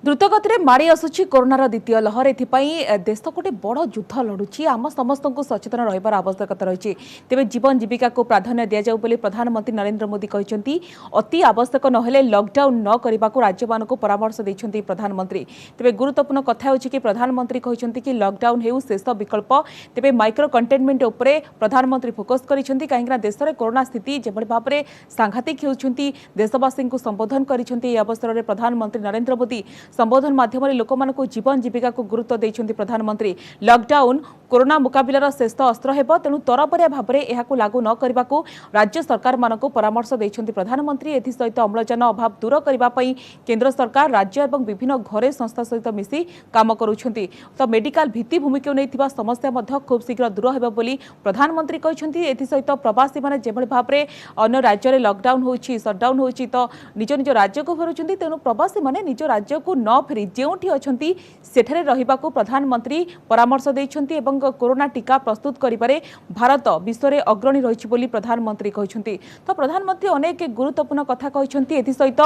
द्रुतगति में माड़ी आसुची कोरोनार द्वितीय लहर एथिपाई देश गोटे बड़ युद्ध लड़ुची आम समस्त को सचेतन रहिबार आवश्यकता रही तेज जीवन जीविका को प्राधान्य दि जाऊ प्रधानमंत्री नरेंद्र मोदी कहते अति आवश्यक नहेले लॉकडाउन न करने को राज्य मान परामर्श देते प्रधानमंत्री तेज गुरुत्वपूर्ण कथा हो कि प्रधानमंत्री कहते कि लॉकडाउन हो शेष विकल्प तेज माइक्रो कंटेनमेंट उपरे प्रधानमंत्री फोकस करते कहीं देश में कोरोना स्थिति जो भाव में सांघातिक होती देशवासी को संबोधन कर अवसर में प्रधानमंत्री नरेंद्र मोदी संबोधन माध्यम लोक जीवन जीविका को गुरुत्व देते प्रधानमंत्री लॉकडाउन कोरोना मुकाबिलार शेष अस्त्र हेब तेणु तरबरिया भाव में यह लागू न करने को राज्य सरकार मान परामर्श देते प्रधानमंत्री एसहित अम्लजान अभाव दूर करने केंद्र सरकार राज्य और विभिन्न घरे संस्था सहित मिसी काम करुछंती तो मेडिकल भित्तिभूमि को नहीं समस्या खूब शीघ्र दूर हेब बोली प्रधानमंत्री कहते एसहित प्रवासी मैंने जो भाव में अन्य राज्य में लॉकडाउन हो सटडाउन हो निज निज राज्य को फेरुंट तेणु प्रवासी मैंने निज राज्य को न फेरी जोठी अच्छी सेठे रहिबा को प्रधानमंत्री परामर्श देते कोरोना टीका प्रस्तुत करिबारे भारत विश्व में अग्रणी रही बोली प्रधानमंत्री कहते तो प्रधानमंत्री अनेक गुरुत्वपूर्ण कथा कहते एसहित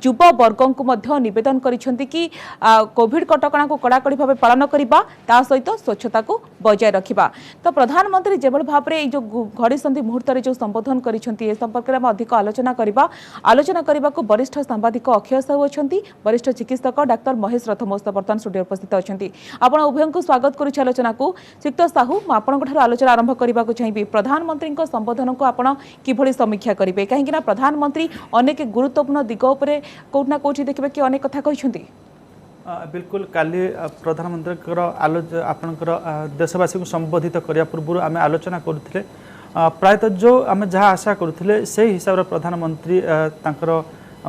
युवा वर्ग को निवेदन करिसेंति कि कोविड कटकणा को कड़ाकड़ी भाव पालन करने ता सहित स्वच्छता को बजाय रखा तो प्रधानमंत्री जो भाव में जो घड़ीसंधि मुहूर्त में जो संबोधन कर संपर्क में अधिक आलोचना करने को वरिष्ठ सांबादिक अक्षय साहू अच्छा वरिष्ठ चिकित्सक डाक्तर महेश रथमोस्त बर्तमान स्टूडियो उपस्थित अच्छा आपण उभय को स्वागत करुच्छ आलोचना को श्रीयुक्त साहू मुझे आलोचना आरंभ करने को चाहिए प्रधानमंत्री संबोधन को आप किभली समीक्षा करेंगे कहीं प्रधानमंत्री अनेक गुरुत्वपूर्ण दिग उपर कौटना कौटी देखिए कि अनेक कथा कहते बिल्कुल काली प्रधानमंत्री आपणकर देशवासी को संबोधित करने पूर्व आम आलोचना करुले प्रायतः जो आम जहाँ आशा करुले से हिसाब से प्रधानमंत्री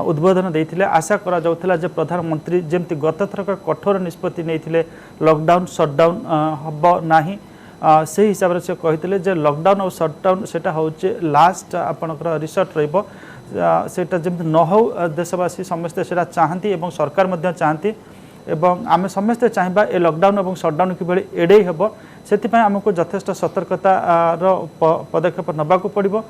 उद्बोधन देते आशा करा जाउथला जे प्रधानमंत्री जमती गत थरक कठोर निष्पत्ति नहीं लॉकडाउन सटडाउन हम ना से हिसाब से कहते जे लॉकडाउन और सटडाउन से लास्ट आपणकर रिसर्ट रहीटा जमी न हो देशवासी समस्ते से चाहती एवं सरकार मध्य चाहती एवं आम समस्ते चाहिए ए लॉकडाउन और सटडाउन किभली एड़े हेब से आमको यथेष्ट सतर्कतार पदक्षेप नबाक पड़ो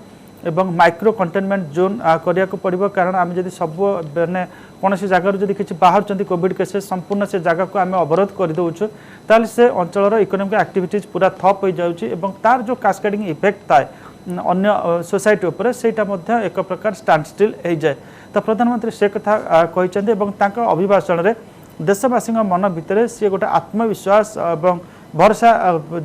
एवं माइक्रो कंटेनमेंट जोन करिया को पड़ो कारण आम जब सब मैंने कौन सी जगार जब किसी बाहर कोविड केसेस संपूर्ण से जगह को आम अवरोध कर दौचु ताल से अंचल इकोनॉमिक एक्टिविटीज पूरा ठप हो जाऊँगी तार जो कास्केडिंग इफेक्ट थाए अन्य सोसाइटी उपर सेटा एक प्रकार स्टैंड स्टिल हो जाए तो प्रधानमंत्री से कथा कहते अभिभाषण में देशवासी मन भितर सी गोटे आत्मविश्वास और भरोसा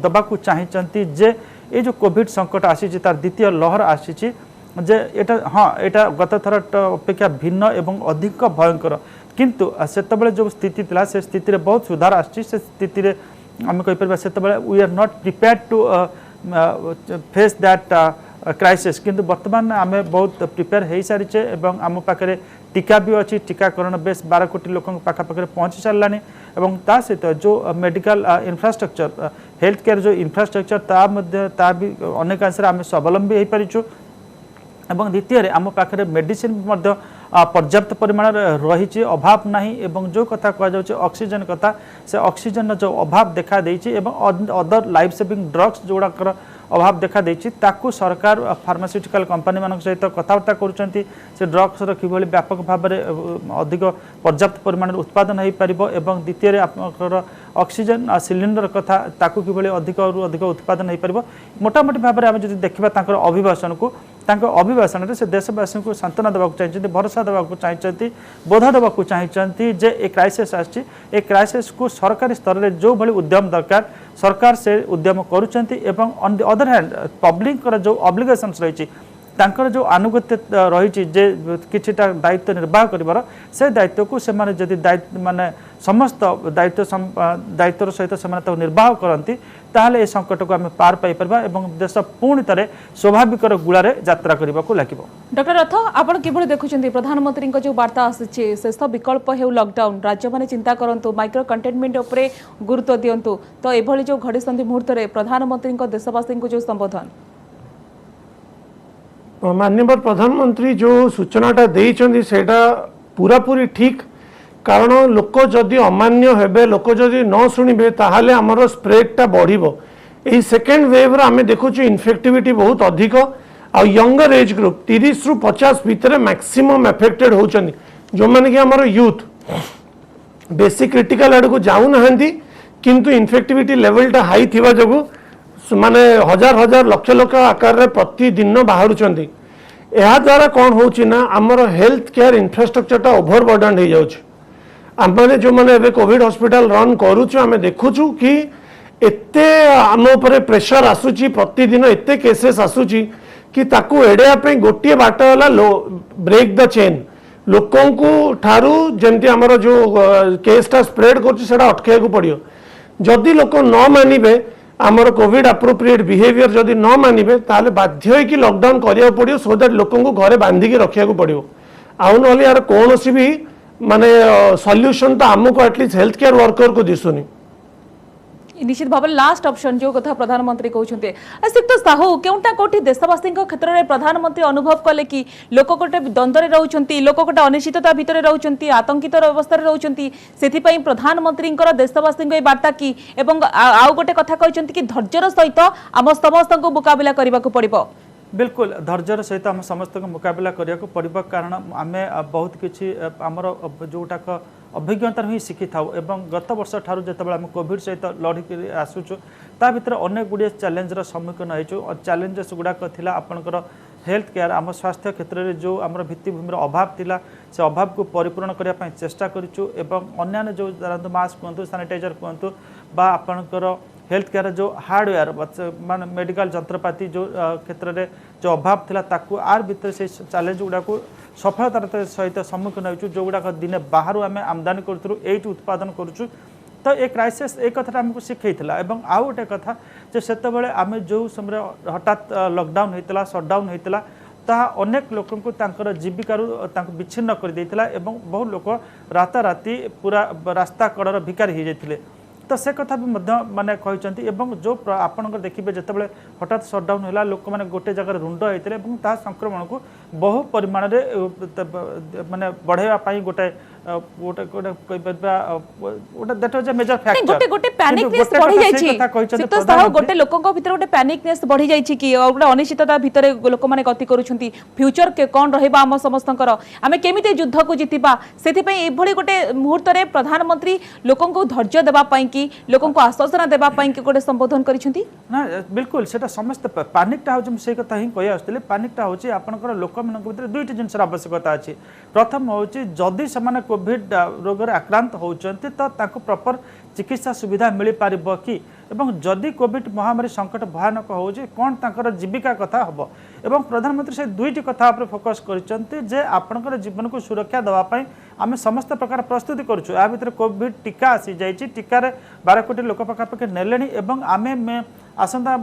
दबाक चाहती जे ये जो कोविड संकट आसी तार द्वितीय लहर आसी जे एटा हाँ एटा गत थर अपेक्षा भिन्न एवं अधिक भयंकर किंतु सेतबेले जो स्थिति थिला से स्थिति रे बहुत सुधार आसी से स्थिति रे आम कहि परबा सेतबेले we are not prepared to face that crisis किंतु वर्तमान आम बहुत प्रिपेयर हो सारी एवं आम पाखे टीका भी अच्छी टीकाकरण बेस 12 कोटी लोक पाखापाखे पहुँची सारानी एवं ता सहित जो मेडिकल इंफ्रास्ट्रक्चर हेल्थ केयर जो इंफ्रास्ट्रक्चर ता भी अनेकांश आम स्वावलंबी हो पारिचु एवं द्वितीय आम पाखे मेडिसिन पर्याप्त परिमाण रही अभाव नहीं एवं जो कथा कह ऑक्सीजन कथा से ऑक्सीजन जो अभाव देखा देछि एवं अदर लाइफ सेविंग ड्रग्स जोड़ाकर अभाव देखा देछि ताकू सरकार फार्मास्यूटिकल कंपनी मान सहित कथबार्ता करुँच से ड्रग्स किभली व्यापक भाव में अधिक पर्याप्त परिमाण उत्पादन हो पार एवं द्वितीय आपंकर ऑक्सीजन सिलिंडर कथा ताकू किभली अधिक अधिक उत्पादन हो पार मोटामोटी भाव में आम जब देखा अभिभाषण को अभिभाषण में से देशवासी को सांत्वना देवाक चाहते भरोसा देवाक चाहते बोध देवाक चाहते जे ए क्राइसिस आछि ए क्राइसिस को सरकारी स्तर में जो भली उद्यम दरकार सरकार से उद्यम करुँच एवं on the other hand public जो ऑब्लिगेशंस रही तांकर जो आनुगत्य रही जे किछिटा दायित्व निर्वाह करिवार से दायित्व को से माने जदि दायित्व माने समस्त दायित्वर सहित से निर्वाह करती ताहले ए संकट को आम पार पाई परबा एवं देश पुणी थे स्वाभाविक गुड़ा यात्रा करने को लगे डॉक्टर रथ आप किभली देखुं प्रधानमंत्री जो वार्ता आसी शेष विकल्प हो लॉकडाउन राज्य मैंने चिंता करूँ माइक्रो कंटेनमेंट उपरे गुरुत्व दिंतु तो यह जो घड़ीसंधि मुहूर्त में प्रधानमंत्री देशवासी को जो संबोधन माननीय प्रधानमंत्री जो सूचनाटा देइछन्ती सेटा पूरा पूरी ठीक कारण लोक जदि अमान्य हेबे लोक जदि न शुणिबे ताहाले हमर स्प्रेडटा बढ़िबो एही सेकेंड वेव रे आमे देखुछु इन्फेक्टिविटी बहुत अधिक आ यंगर एज ग्रुप 30 रु 50 भितर मैक्सिमम एफेक्टेड होचन्ती जो माने कि हमर यूथ बेसी क्रिटिकल आड़ को जाऊ ना किंतु इन्फेक्टिविटी लेवलटा हाई थिबा जोगु माने हजार हजार लक्ष लक्ष आकार रे प्रतिदिन बाहरुचंदी ଏହା ଦ୍ୱାରା କ'ଣ ହେଉଛି ନା ଆମର ହେଲ୍ଥ କେୟାର ଇନଫ୍ରାଷ୍ଟ୍ରକ୍ଚରଟା ଓଭରବର୍ଡନ୍ ହେଇଯାଉଛି। ଆମମାନେ ଯେଉଁମାନେ ଏବେ କୋଭିଡ ହସ୍ପିଟାଲ ରନ୍ କରୁଛୁ ଆମେ ଦେଖୁଛୁ କି ଏତେ ଆମ ଉପରେ ପ୍ରେସର ଆସୁଛି, ପ୍ରତିଦିନ ଏତେ କେସେସ୍ ଆସୁଛି କି ତାକୁ ଏଡ଼େଇବା ପାଇଁ ଗୋଟିଏ ବାଟ ହେଲା ବ୍ରେକ୍ ଦ ଚେନ୍। ଲୋକଙ୍କୁ ଠାରୁ ଯେମିତି ଆମର ଯେଉଁ କେସ୍ଟା ସ୍ପ୍ରେଡ୍ କରୁଛି ସେଇଟା ଅଟକାଇବାକୁ ପଡ଼ିବ। ଯଦି ଲୋକ ନ ମାନିବେ आमर कोविड अप्रोप्रिएट बिहेवियर जदि न मानिबे ताले बाध्य होइकि लॉकडाउन करिया पड़ियो सो दैट लोकन को घरे बांधिकी रखिया को पड़ियो। आउ नहले यार कोनोसी भी माने सॉल्यूशन तो हमको एटलीस्ट हेल्थ केयर वर्कर को दिसुनी। निश्चित भाव लास्ट ऑप्शन जो कथा प्रधानमंत्री कहते सिक्त साहू केउटा कोठी देशवासी क्षेत्र में प्रधानमंत्री अनुभव कले कि लोक गोटे द्वंद्व रहउछंती, लोक गोटे अनिश्चितता भितर रहउछंती, आतंकित अवस्था रहउछंती, सेथि पई प्रधानमंत्री देशवासी ए वार्ता की एवं आउ गोटे कथा कहते कि धैर्यर सहित आम समस्त को मुकाबला करने को पड़िबो। बिल्कुल धैर्यर सहित आम समस्त को मुकाबला करने को पड़ो कारण आम बहुत किसी आमर जोटाक अभिज्ञता ही शिखी था एवं गत वर्ष ठारू जिते आम कोविड सहित लड़की आसुचु ता भीतर अनेक गुड़िए चैलेंजर सम्मुखीन हो चैलेंजेस गुड़ाक थिला आपनकर हेल्थ केयर आम स्वास्थ्य क्षेत्र में जो आम भित्तिभूमि अभाव थिला से अभाव को परिपूर्ण करने चेष्टा करूँ एवं अन्य जो मास्क कहतु सानिटाइजर कहतु बा आपनकर हेल्थ केयर जो हार्डवेयर मान मेडिकल जंत्रपाति जो क्षेत्र में जो अभाव थिला ताकू आर भीतर से चैलेंज गुड़ा को सफलतार सहित सम्मुखीन हो जो गुड़ाक दिने बाहर आम आमदानी करूँ ये उत्पादन करूँ तो ये क्राइसिस एक कथा आमको शिखैला एवं आउ गोटे कथा जे सेतबेले आम जो समय हठात लॉकडाउन होता सटडाउन होता ताहा अनेक लोकंको तांकर जीविकारु तांको विच्छिन्न कर देइथिला एवं बहु लोक राताराति पूरा रास्ता कड़र भिकारी हो जाते तो से कथा भी माने कहते एवं जो आपंकर देखिए जितेबाला हठात सटडाउन है लोक मैंने गोटे जगह रुंड होते हैं संक्रमण को बहु परिमाण माने बढ़ाई गोटे गोटे गोटे that was a major factor गोटे गोटे पैनिकनेस बढ़ी जायछि सिक्त साह गोटे लोकंक भीतर गोटे पैनिकनेस बढ़ी जायछि कि गोटे अनिश्चितता भीतर लोक माने गति करूछंती फ्यूचर के कोन रहबा हम समस्तंकर आमे केमिते युद्ध को जितिबा सेति पई एभली गोटे मुहूर्त रे प्रधानमंत्री लोकंक धैर्य देबा पई कि लोकंक आश्वासन देबा पई कि गोटे संबोधन करिछंती ना बिल्कुल सेटा समस्त पैनिकटा हो से कथा ही कहि आस्थिले पैनिकटा होछि आपनकर लोक मानक भीतर दुईटी जिंसर आवश्यकता अछि। प्रथम होछि जदि समान कोविड रोग आक्रांत होचंती तो ताको प्रॉपर चिकित्सा सुविधा मिल पारिबो कि एवं जदि कोविड महामारी संकट भयानक होछि कोन तांकर जीविका कथा हबो एवं प्रधानमंत्री से दुईटी कथा पर फोकस करचंती जे आपनकर जीवन को सुरक्षा देवा पई आमे समस्त प्रकार प्रस्तुति करूछु। आ भीतर कोविड टीका आसी जाइछि टीका रे 12 कोटी लोक पाखे नेलेनी एवं आमे आसंता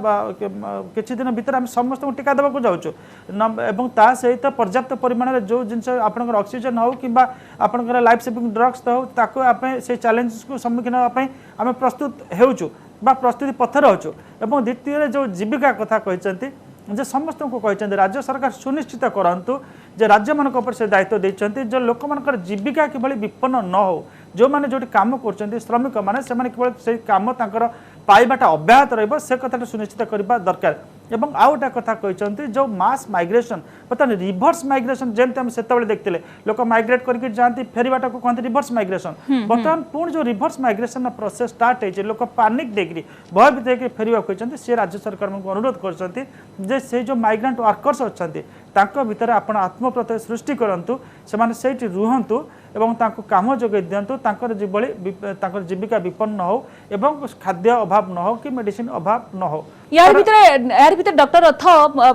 किछि दिन भीतर आम समस्त को टीका देवा जाऊँ एवं ता सहित पर्याप्त परिमाण में जो जिन आपनकर ऑक्सीजन हो कि आपनकर लाइफ सेविंग ड्रग्स हो ताको आपे से चैलेंजेस को सम्मुखीन होगा आम प्रस्तुत होचु बा प्रस्तुति पथर होचु एवं द्वितीय जो जीविका कथा कहते जे समस्त को कहते राज्य सरकार सुनिश्चित करंतु जे राज्य मानक ऊपर से दायित्व देइछंती जो लोक मानकर जीविका किभली विपन्न न हो जो माने जोटी काम करछंती श्रमिक माने से माने केवल से काम तांकर पाइबाटा अब्याहत रहइबो से कथाटा सुनिश्चित करबा दरकार एवं आउटा कथा कहते जो मास माइग्रेशन पता रिभर्स माइग्रेशन जमते हम सेतबेले देखते लोक माइग्रेट करके जाती फेरबाटा को कहते रिभर्स माइग्रेशन बर्तमान पुणी जो रिभर्स माइग्रेशन प्रोसेस स्टार्ट होती लोक पानिक देकरी भयभीत होकर फेरवा कहते सी राज्य सरकार को अनुरोध कर जो माइग्रेंट वर्कर्स अच्छा भितर आपण आत्मप्रत्यय सृष्टि करूँ से रुहतु एवं तांको काम जोगे दिंतु जीविका विपन्न हो एवं खाद्य अभाव न हो कि मेडिसिन अभाव न हो। यार भीतर डॉक्टर रथ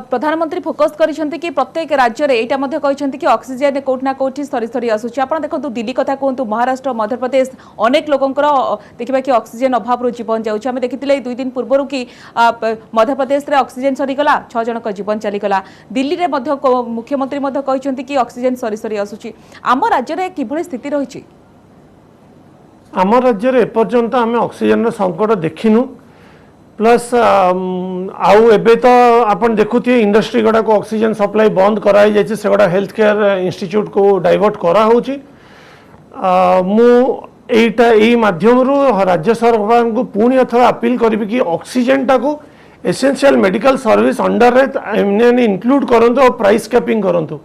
प्रधानमंत्री फोकस करिसेंती कि प्रत्येक राज्य रे एटा मध्ये कहिसेंती कि ऑक्सीजन कोठ ना कोठी सरी सरी आसुची आपण देखंतु दिल्ली कथा कहंतु महाराष्ट्र मध्य प्रदेश अनेक लोकंकर देखिबा कि ऑक्सीजन अभाव रो जीवन जाउची हमें देखितिले 2 दिन पूर्वरु कि मध्य प्रदेश रे ऑक्सीजन सरी गला 6 जनक जीवन चली गला दिल्ली रे मध्ये मुख्यमंत्री मध्ये कहिसेंती कि ऑक्सीजन सरी सरी आसुची आम राज्य रे किभली स्थिति रहिची आम राज्य रे एपर्यंत आमे ऑक्सीजन रो संकट देखिनु प्लस आउ एबे तो आपन देखुथि इंडस्ट्री गडा को ऑक्सीजन सप्लाई बंद कराई जायछि से गडा हेल्थ केयर इंस्टीट्यूट को डाइवर्ट करा होछि मु एटा एई माध्यम रु राज्य सरकार को पुणी अथवा अपील करबी कि ऑक्सीजन टा को एसेंशियल मेडिकल सर्विस अंडर रे इंक्लूड करंतु और प्राइस कैपिंग करंतु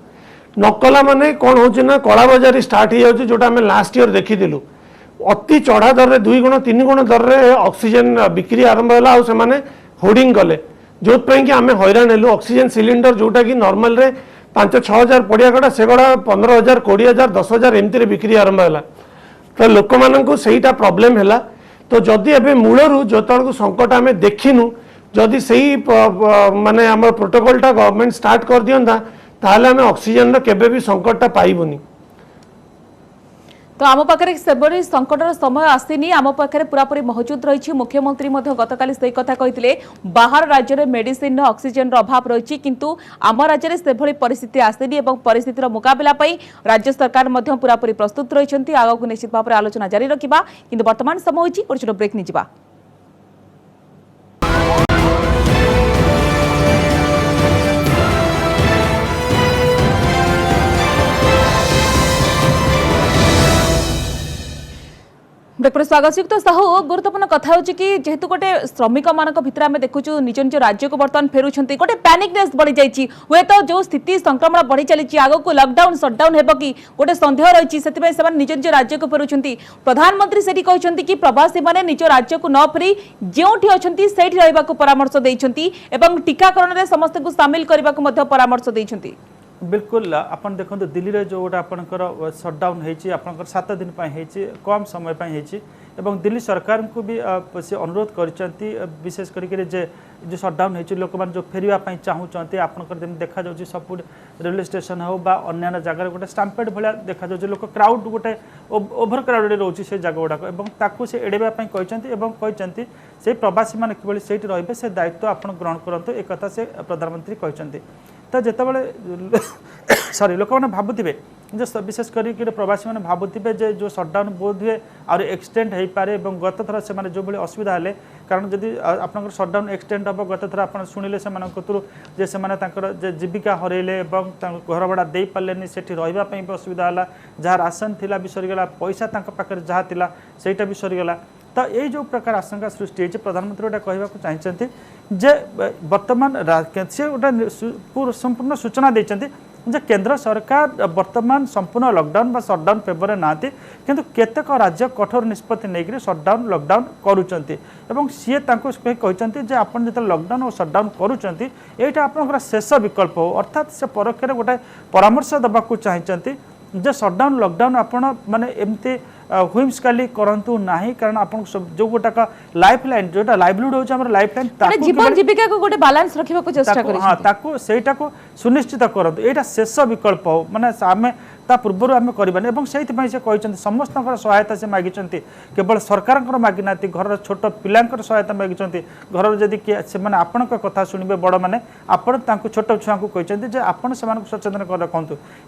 नकला माने कोन होछि ना कला बाजारी स्टार्ट हो जाउछि जोटा हमें लास्ट ईयर देखि दिलु अति चढ़ा दर रे 2 गुण 3 गुण दर रे ऑक्सीजन बिक्री आरंभ होला आ से होर्डिंग कले जो कि आम हैरान हेलु ऑक्सीजन सिलिंडर जोटा कि नॉर्मल रे 5-6 हजार पड़िया गड़ा से गड़ा 15,000 20,000 10,000 एमती रे आरंभ है तो लोक मानू सहीटा प्रोब्लेम है तो जदि एबे मूलरू जो को संकट आम देखिनु जदि सही माने आम प्रोटोकॉलटा गवर्नमेंट स्टार्ट कर दियंता ताहले आम ऑक्सीजन रो केबे भी संकटटा पाइबुनी। तो आम पाखे सेबरी संकटर समय आसीनी आम पाखे पूरापूरी मौजूद रही मुख्यमंत्री गतकाली से कथा कहते बाहर राज्य में मेडिसिन ऑक्सीजन अभाव रही किंतु आम राज्य में से परिस्थिति आसीनी और परिस्थितिर मुकाबला राज्य सरकार पूरापूरी प्रस्तुत रही आग को निश्चित भाव में आलोचना जारी रखा किंतु वर्तमान समय हो छोट ब्रेक नहीं जा। स्वागत युक्त साहू गुरुत्वपूर्ण कथा हो जेहेतु गोटे श्रमिक मान भर आम देखु निज निज राज्य को बर्तमान फेरुंट गोटे पैनिकनेस बढ़ी जाइए हे तो जो स्थिति संक्रमण बढ़ी चली आग को लॉकडाउन सटडाउन है कि गोटे सन्देह रही से निज निज राज्य को फेरुंट प्रधानमंत्री से कहते कि प्रवासी मैंने निज राज्य को न फेरी जो अच्छी रहा परामर्श देते टीकाकरण में समस्त को सामिल करने को परामर्श देते। बिल्कुल अपन देखो दिल्ली रे जो गोटे आपंकर सटडाउन होती 7 दिन कम समय एवं दिल्ली सरकार को भी से अनुरोध करचंती विशेष करके जो सटडाउन होती लोक मैंने जो फेरवाई चाहूँगी आपंकर देखा जाऊँ सब रेलवे स्टेशन हो बा अन्य जगह गोटे स्टाम्पेड भाया देखा जाऊँ लोक क्राउड गोटे ओभर क्राउड रोचे से जगह गुड़ाक से एड़ाई कहते से प्रवासी मैंने कि से रे से दायित्व आप ग्रहण करूँ एक कथा से प्रधानमंत्री कहते तो जिते सॉरी लोक मैंने भावुवे जो विशेष करके प्रवासी मैंने भावुवे जो सटडाउन बोध हुए और एक्सटेंड हो पारे गत थर से जो भाई असुविधा है कारण जदि आप सटडाउन एक्सटेंड हम गत थर आप शुणिले से जीविका हरइले घर भड़ा दे पारे से रही असुविधा है जहाँ राशन थिला भी सरीगला पैसा पाखे जहाँ थिला सेटा भी सरीगला तो ये जो प्रकार आशंका सृष्टि होती प्रधानमंत्री गोटे कहवाक चाहते जे वर्तमान से गोटे संपूर्ण सूचना देते जे केंद्र सरकार वर्तमान संपूर्ण लॉकडाउन बा सटडाउन फेवर ना किंतु केतेक राज्य कठोर निष्पत्ति नहीं सटडाउन लॉकडाउन करुँचे सी कहते जे आप जो लॉकडाउन और सटडाउन करुँच यहाँ आप शेष विकल्प हो अर्थात से परोक्ष गोटे परामर्श देवाक चाहते जे सटडाउन लॉकडाउन आप माने एमती हुइम्सकाली करंतु नाही कारण आपन जो गोटा लाइफ लाइन जोटा लाइवलीहुड होछ हमर लाइफ लाइन ताको जीवन जीविका को गोटे बैलेंस रखिबा को चेष्टा करी हां ताको सेटा को सुनिश्चित करंतु एटा शेष विकल्प हो माने आमे ता पूर्व आम करबानी और से कहते समस्त सहायता से मागी केवल सरकार मागी ना घर छोट पिला सहायता मागी घर जदि से आपण कथा शुणे बड़ मैंने आपण छोट छुआ को कहते आपण से सचेतन रखु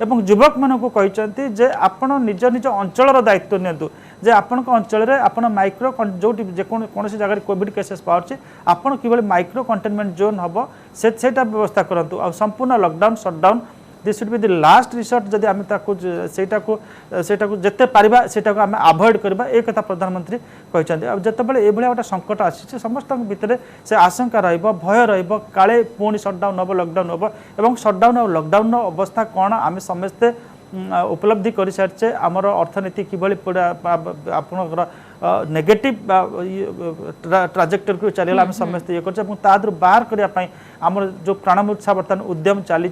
और युवक मान को कहते आपण निज निज अंचल दायित्व नियंतु जे आपण अंचल आप माइक्रो जो कौन जगह कोविड केसेस पार्टी आपड़ कि माइक्रो कंटेनमेंट जोन हम से व्यवस्था करूँ आ संपूर्ण lockdown shutdown this should be the last resort जदि आम सेटा जिते पारिबा सेटा को आम अवॉइड करबा एक कथा प्रधानमंत्री कहते अब जितेबाला ये गोटे संकट आसी समस्त भितर से आशंका भय काले पुणी सटडाउन हम लॉकडाउन हम और सटडाउन और लॉकडाउन अवस्था कौन आम समस्ते उपलब्धि कर सारी आमर अर्थनीति किभली आपणकर नेगेटिव ट्राजेक्टरी को चलला आम समस्ते ये कर बाहर करने आमर जो प्राणमूर्छा बर्तमान उद्यम चली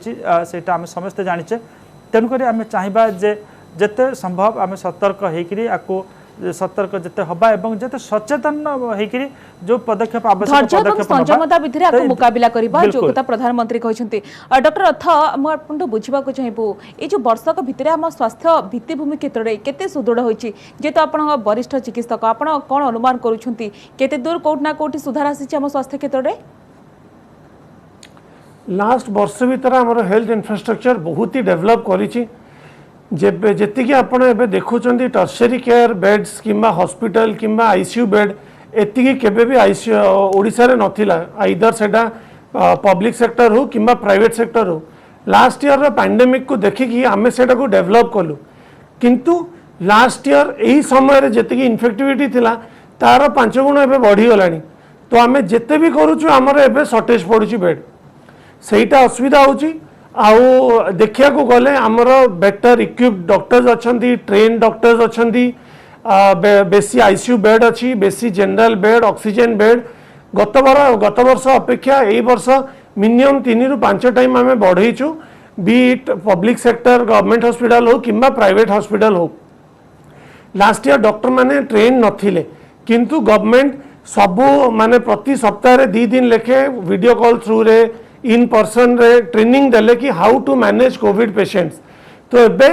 आम समस्ते जाचे तेणुक आम चाहिए जे जिते संभव आम सतर्क होकर सतर्क जिते हवा एवं जिते सचेतन होकर जो पदक्षेप आवश्यक संयमता भितर मुकाबला करबा जो कथा प्रधानमंत्री कहते डॉक्टर रथ मुझे बुझा चाहिए ये जो वर्षक भितर आम स्वास्थ्य भित्तिभूमि क्षेत्र में केते सुदृढ़ होती जेहेतु आप वरिष्ठ चिकित्सक आप कौन अनुमान करुँचे दूर कौटना कौटी सुधार आसी स्वास्थ्य क्षेत्र में लास्ट वर्ष भीतर आम हेल्थ इंफ्रास्ट्रक्चर बहुत ही डेवलप करी जी आपड़ ए देखुं टर्सरी केयर बेड्स किंबा हॉस्पिटल किंबा आईसीयू बेड एति केबे भी आईसीयू ओडिशा रे नथिला आइदर सेटा पब्लिक सेक्टर हो किंबा प्राइवेट सेक्टर हो लास्ट ईयर रो पैंडेमिक को देखिकी आमे सेटा को डेवलप कलु किंतु लास्ट ईयर यही समय रे जेतिकी इन्फेक्टिविटी थिला तार 5 गुण एबे बढ़ी गलानी तो आमे जेते भी करूछु हमर एबे शॉर्टेज पड़ुची बेड सेटा असुविधा होची देखिया को गले आमर बेटर इक्विप्ड डॉक्टर्स अच्छी ट्रेन डॉक्टर्स अच्छी बेसी आईसीयू बेड अच्छी, बेसी जनरल बेड, ऑक्सीजन बेड गत वर्ष अपेक्षा ए वर्ष मिनिमम 3 ରୁ 5 टाइम आम बढ़ईचु, be it public sector government hospital हो कि प्राइवेट हॉस्पिटल हो। लास्ट ईयर डॉक्टर माने ट्रेन नथिले किंतु गवर्नमेंट सबू माने प्रति सप्ताह 2 दिन लेखे वीडियो कॉल थ्रू रे इन पर्सन रे ट्रेनिंग देले कि how to manage covid patients. तो एबे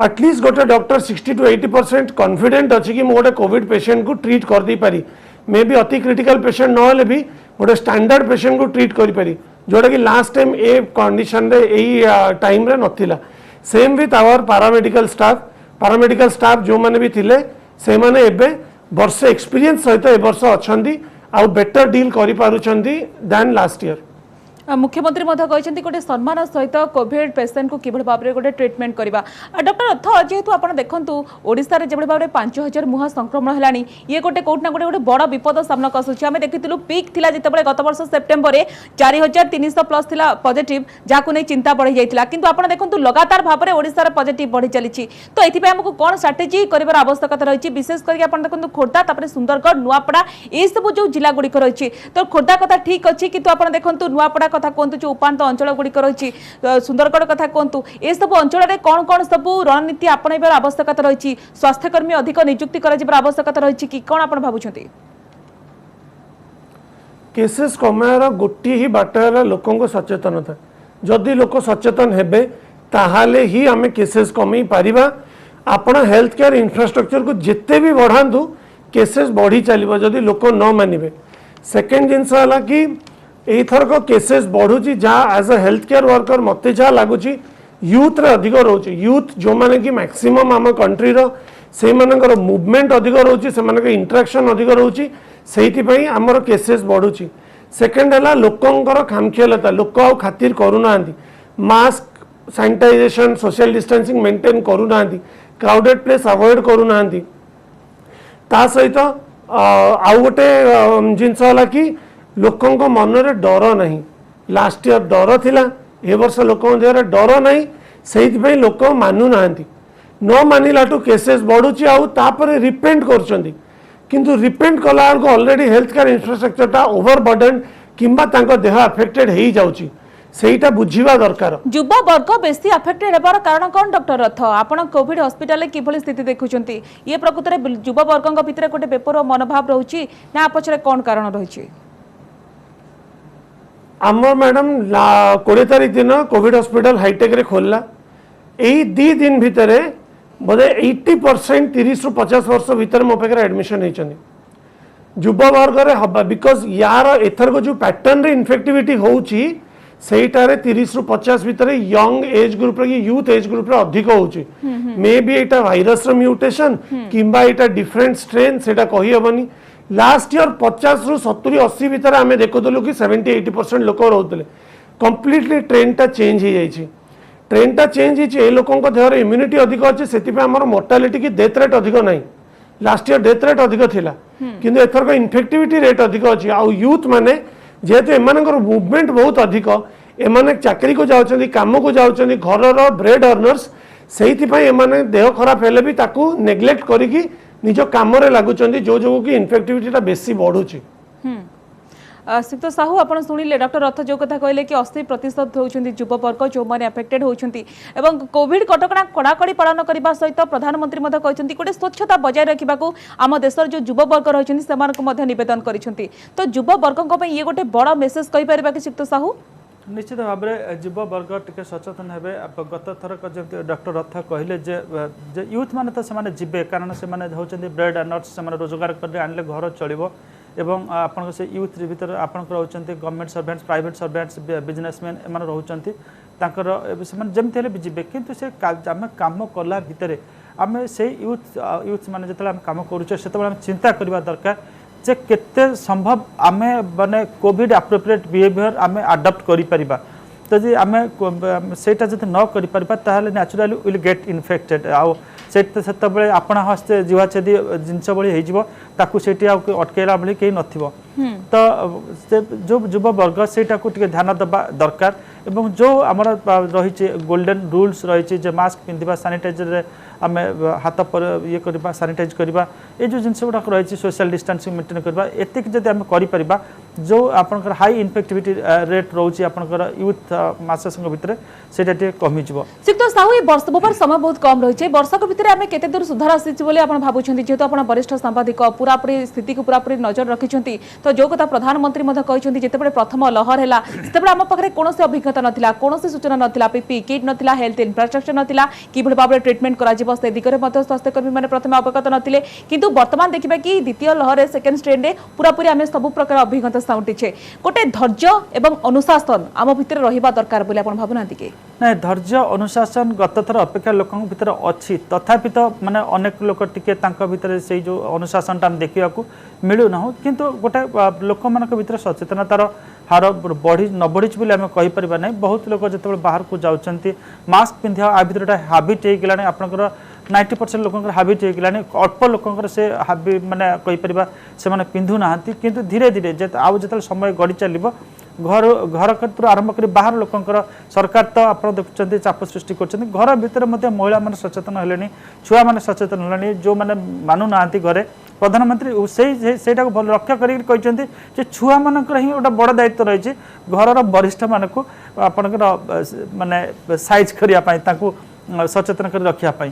एटलिस्ट गोटे डॉक्टर 60 to 80% कॉन्फिडेंट अच्छी कि गोटे कोविड पेशेंट को ट्रीट कर दी पारी, मे बी अति क्रिटिकल पेशेंट न भी गोटे स्टैंडर्ड पेशेंट को ट्रीट करि पारी, जोटा कि लास्ट टाइम ए कंडीशन रे एई टाइम रे नथिला। Same with our paramedical staff जो माने भी थिले से माने एबे वर्ष एक्सपीरियंस सहित ए वर्ष अछंदी आ बेटर डील करि पारुछंदी देन लास्ट ईयर। मुख्यमंत्री कहते गोटे सम्मान सहित कोविड पेसेंट को किभଳି भाव में गोटे ट्रिटमेंट करवा। डॉक्टर रथ जेहेतु आप देखु ओडिशा रे जेभଳି भाव में 5000 मुहा संक्रमण है, ये गोटे कोटना गोटे गोटे बड़ विपद सामना आसूँ। आम देखिलु पिक थिला जितेबाला गत वर्ष सेप्टेम्बर 4300 प्लस थिला पॉजिटिव, जहाँ नहीं चिंता बढ़ी जाता, किंतु आप देखु लगातार भाव में ओडिशा पॉजिटिव बढ़ी चली। तो ये आमको कौन स्ट्राटेजी कर आवश्यकता रही, विशेष करके देखो खोर्धा तापर सुंदरगढ़ नुआपड़ा ये सब जो जिला गुड़िक रही। तो खोर्धा कथा ठीक अच्छी, किंतु आप देखो नुआपड़ा कथा कहतु जो उपात अंचल गुड़िक रही, सुंदरगढ़ कथा कहतु, ये सब अंचल में कौन कौन सब रणनीति आपणाइबार आवश्यकता रही, स्वास्थ्यकर्मी अधिक नियुक्ति कर आवश्यकता रही कि कौन आप भावुं? केसेस कमार गोटे ही बाट है लोकों को सचेतनता। जदि लोक सचेतन हेबे ताहाले ही आमे केसेस कमई पारिबा। आपण हेल्थ केयर इंफ्रास्ट्रक्चर को जिते भी बढ़ातु केसेस बढ़ी चलो जदि लोक न मानिबे। सेकेंड जिनस है कि एथरक केसेस बढ़ुची जहाँ as a health care worker मत जहाँ लगुच यूथ रे अधिक रोचे। यूथ जो माने कि मैक्सिमम आम कंट्री से मूवमेंट अधिक रोचे, से इंटरेक्शन अधिक रोचे, से आमर केसेस बढ़ुची। सेकेंड है लोकंकर खामखियालता, लोक आउ खातिर करूना, mask sanitization social distancing maintain करूना, क्राउडेड प्लेस अवॉइड करूना। ता सहित आउ गोटे जिनस है कि लोकों मन रे डर नहीं। लास्ट ईयर डर थिला, ए वर्ष लोकों देहरे डर नहीं, से लोक मानु ना, न मानिलाटू केसेस बढ़ुची आउ तापरे रिपेंट करछंदी। किंतु रिपेंट कला ऑलरेडी हेल्थ केयर इंफ्रास्ट्रक्चरटा ओवरबर्डन किंबा तांको देह अफेक्टेड हेई जाउची, सेटा बुझीवा दरकार। युवा वर्ग बेसी अफेक्टेड हेबार कारण कौन डॉक्टर रथ? आपण कोविड हॉस्पिटल किभଳି स्थिति देखुछंती, ये प्रकृत में युवा वर्गक भितर गोटे पेपर मनोभाव रहुची ना पछरे कौन कारण रहुची? आमर मैडम 20 तारीख दिन कोविड हॉस्पिटल हाईटेक रे खोलला। यही 2 दिन भितर बोधे 80% 30 ରୁ 50 वर्ष भितर मो पाखे एडमिशन होती युवा वर्ग रे हबा। बिकॉज यार एथर को जो पैटर्न रे इन्फेक्टिविटी होउची सेटारे 30 ରୁ 50 भितर यंग एज ग्रुप रे यूथ एज ग्रुप रे अधिक होउची। May be Etah virus row mutation किंबा एटा डिफरेंट स्ट्रेन सेटा कहि हबनी। लास्ट ईयर 50 ରୁ 70 80 भितर आमे देखुतलु कि 70-80% लोक रहउतले। कंप्लीटली ट्रेंडटा चेंज हो जाइए। ट्रेंडटा चेंज हो लोकों देहर इम्यूनिटी अधिक अच्छे से आमर मोर्टालिटी की डेथ रेट अधिक ना। लास्ट ईयर डेथ रेट अधिक थिला किंतु एथरक इन्फेक्टिविटी रेट अधिक अच्छी। आउ यूथ माने जेहेतु एमानकर मूवमेंट बहुत अधिक, एमाने चाकरी को जाउछंदी, काम को जाउछंदी, घरर ब्रेड अर्नर्स, सेइथिपई एमाने देह खराब हेले भी ताकू नेग्लेक्ट करिकी निज काम रे लागुछंदी, जो जो कि इन्फेक्टिविटीटा बेसी बढ़ुची। श्रीयुक्त साहू आप शुणिले डॉक्टर रथ जो कथा कहले कि 80% होउछंती युवा वर्ग जो माने अफेक्टेड होउछंती एवं कोविड कटकणा कड़ाकड़ी पालन करने सहित प्रधानमंत्री मध्य कहते गोटे स्वच्छता बजाय रखा आम देशर जो युवा वर्ग रही से निवेदन करिसेंती। तो युवा वर्ग ये गोटे बड़ मेसेज कहि परिबा कि श्रीयुक्त साहू? निश्चित भाव में युवा वर्ग टिके सचेतन हेबे। गत थरक जब डॉक्टर रथ कहले जे यूथ माने तो से जीवे, कारण से होचंदी ब्रेड अर्नर्स, से रोजगार कर आनले घर चलिबो। एवं आपण से यूथ भीतर आपण रोचंती government servants, private servants, businessman एम रोचंती तांकर से जमती हेले भी जीवे। किंतु से आम काम कला भितर आम से यूथ माने जतले आम काम करूचे सेतबेले आम चिंता करबा दरकार जे केते संभव आमे माने कोविड एप्रोप्रिएट बिहेवियर आमे अडॉप्ट करि परिबा। तो जे आमे सेटा जते न करि परिबा ताहाले नेचुरली विल गेट इन्फेक्टेड। आ सेतबेले आपण हस्ते जीवा छेदी जिंस बळी हे जिवो ताकू सेठी आ अटकेला बळी केही नथिबो। तो जो युवा वर्ग सेटा को टिके ध्यान दबा दरकार। एवं जो आमर रही गोल्डन रूल्स रही जे मास्क पिंधा सानिटाइजर आम हाथ पर ये करवा सानिटाइज करवा ये जो जिन गुड़ाक रही सोशल डिस्टेंसिंग मेंटेन करवा एतिक जब आम कर जो आपंकर हाई इनफेक्टिविटी रेट रोचे आपंकर यूथ मासेस भितर से कमिज श्रीयुक्त साहू वर्ष बार समय बहुत कम रही है वर्षक भितर आम केते दूर सुधार आसी भावुं जेहेतु आप वरिष्ठ सांबादिक पूरापूरी स्थिति को पूरापूरी नजर रखिंट तो जो कथा प्रधानमंत्री कहते जितेबाला प्रथम लहर है से आम पाखे कौन अभिज्ञता नाला कौन सूचना नाला पीपी किट नाला हेल्थ इनफ्रास्ट्रक्चर नाला कि भाव में ट्रिटमेंट कर दिगरे स्वास्थ्यकर्मी मैंने प्रथम अवगत नथिले किंतु वर्तमान देखिबा कि द्वितीय लहर सेकेंड स्ट्रेन रे पूरापूरी आम सब प्रकार अभिज्ञता साउंटिछे गोटे धैर्य एवं अनुशासन आम भितर रहिबा दरकार बोली आपण भाबुनांती कि ना धैर्य अनुशासन गत थर अपेक्षा लोक भितर अच्छी तथापि तो माने अनेक लोक टिके तांका भितर से जो अनुशासन टा देखा मिलूना किंतु गोटे लोक मान भितर सचेतनतार हार बढ़ी न बढ़ी बोली आम कहीपर ना बहुत लोग जो बाहर को जाऊँच मास्क पिंधा आ भर गोटे हाबिट होगा आपंकर 90% लोक हाबिट होगा अल्प लोक से हाबि माने कहीपर से पिंधु ना किंतु धीरे धीरे आउ जो समय गड़ी चलो घर घर क्षेत्र आरंभ कर बाहर लोकंर सरकार तो आप देखुं चाप सृष्टि कर घर भितर महिला मैंने सचेतन है छुआ मैंने सचेतन है जो मैंने मानुना घरे प्रधानमंत्री से लक्ष्य कर छुआ मान ही गोटे बड़ दायित्व रही घर वरिष्ठ मान को आपंकर माने साइज करने सचेतन कर रखापी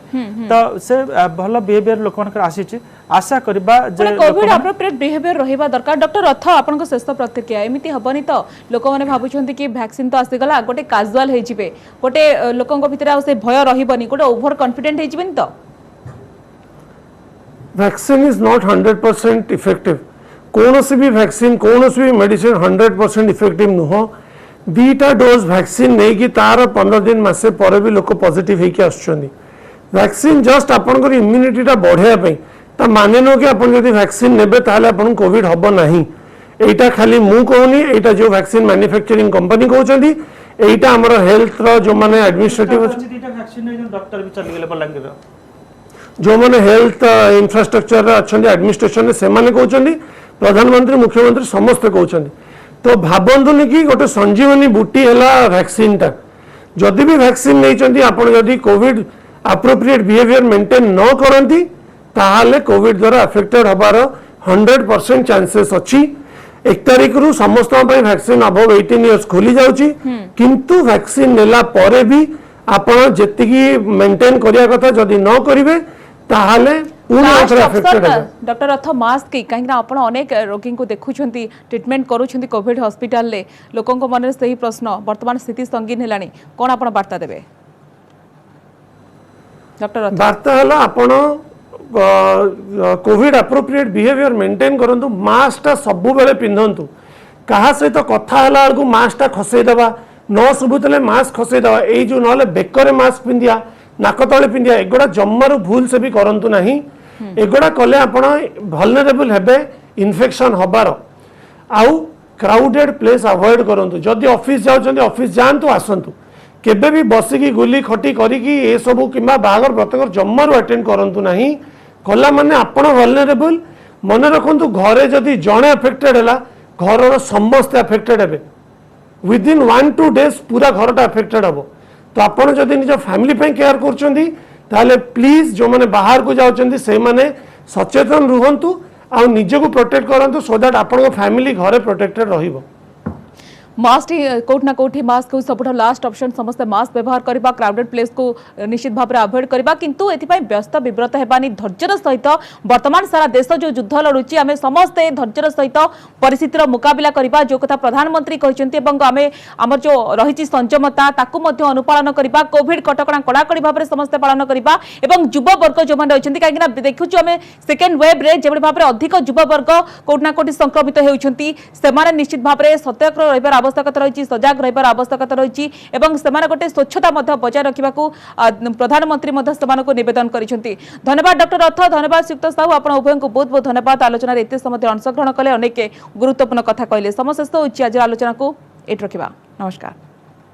तो से भल बिहेवियर लोक आसी आशा करबा जे कोविड एप्रोप्रिएट बिहेवियर रहिबा दरकार डॉक्टर रथ आपन शेष प्रतिक्रिया एमिति हबनी तो लोक माने भाबुछंती कि वैक्सीन तो आसीगला गोटे काजुअल हे जिवे गोटे लोकंक भितर आ से भय रहिबनी गोटे ओवर कॉन्फिडेंट हे जिवेनी तो वैक्सीन इज नॉट 100% इफेक्टिव कौन सी भी वैक्सीन कौन सी भी मेडिसिन 100% इफेक्टिव नुह दीटा डोज वैक्सीन नहीं कि तार 15 दिन मसे पर भी लोक पॉजिटिव होके आसुछंदी वैक्सीन जस्ट आपनकर इम्यूनिटी टा बढ़ाया ता माने नो कि आपन यदि वैक्सीन नेबे ताले आपन कोविड हबो नाही एटा खाली मु कहूनी एटा जो वैक्सीन मैन्युफैक्चरिंग कंपनी कहउछंदी एटा हमर हेल्थ रो जो माने एडमिनिस्ट्रेटिव वैक्सीन डॉक्टर भी चली गेले बलांगीर जो मैंने हेल्थ इंफ्रास्ट्रक्चर अच्छा एडमिनिस्ट्रेशन से कहते प्रधानमंत्री मुख्यमंत्री समस्त कहते तो भावतुनि कि गोटे संजीवनी बूटी है वैक्सीन टा जदि भी वैक्सीन नहीं आप कोविड एप्रोप्रिएट बिहेवियर मेंटेन न करती ताहले कोविड द्वारा अफेक्टेड हबार 100% चांसेस अच्छी 1 तारिख रु समस्त वैक्सीन अबव 18 इयर्स खोली जाउची किंतु वैक्सीन नेला परे भी आपण जेतिकी मेंटेन करिया कथा जदि न करिवे ताहले डॉक्टर रथ मास्क कहीं आप अनेक रोगी को देखुंट ट्रिटमेंट करुँच कोविड हॉस्पिटल ले लोकों मन से ही प्रश्न वर्तमान स्थिति संगीन है कौन आप बार्ता देवे डॉक्टर रथ बार्ता है आपण कोविड एप्रोप्रिएट बिहेवियर मेंटेन करंतु मास्क टा सबु बेले पिंधंतु कहा सहित कथा हला बेलू मास्क टा खसई देबा न सुबुतले मास्क खसई देबा ए जो नले बेकरे मास्क पिंधिया नाक तले पिंधिया एगुड़ा जम्मारू भूल से भी करंतु नहीं एगुड़ा कले आपण वल्नरेबल हेबे इन्फेक्शन हबार आउ क्राउडेड प्लेस अवॉइड करंतु जदि ऑफिस जाउछन्ती ऑफिस जानतु आसंतु केबे भी बसिकी गुली खटी करिकी ए सबु किंबा बागर प्रत्येक जम्मारू अटेंड करंतु नहीं कला माने आपण वल्नरेबल मन रखंतु घरे जदि जणे अफेक्टेड हैला घरर समस्त अफेक्टेड हेबे विदिन 1-2 डेज पूरा घरटा अफेक्टेड हम तो आपड़ जदि निज फैमिली पे केयर करछन्ती ताले प्लीज जो माने बाहर को जाउछन्ती से माने सचेतन रुहंतु आ निज को प्रोटेक्ट करंतु सो दैट आपन फैमिली घरे प्रोटेक्टेड रहिबो मास्क कोट ना कोठी मास्क सब लास्ट ऑप्शन समस्त मास्क व्यवहार करबा क्राउडेड प्लेस को निश्चित भाव में अवॉइड करबा किंतु एथिपाई व्यस्त विव्रत हेबानी धैर्यर सहित वर्तमान सारा देश जो युद्ध लड़ुची आमे समस्ते धैर्यर सहित परिस्थितिर मुकाबिला करबा जो कथा प्रधानमंत्री कहचंती एवं आमे हमर जो रहिची संयमता ताकू मध्ये अनुपालन करबा कोविड कटकणा कड़ाकड़ी भाव में समस्त पालन करबा एवं युव वर्ग जो माने रहिचंती काहेकि ना देखुछु आमे सेकेंड वेव रे जेबे भाव में अधिक युव वर्ग कोट ना कोठी संक्रमित हेउछंती सेमाने निश्चित भाव में सतर्क रहिबार आवश्यकता रही सजग रहिबार आवश्यकता रही एवं सेमाने गोटे स्वच्छता बजाय रखा प्रधानमंत्री निवेदन करिसेंती धन्यवाद डॉक्टर रथ धन्यवाद श्रीयुक्त साहू आप उभय को बहुत बहुत धन्यवाद आलोचना एत समय अंशग्रहण कले अनेक गुरुत्वपूर्ण कथा कहले समस्त आज आलोचना को एट रखा नमस्कार।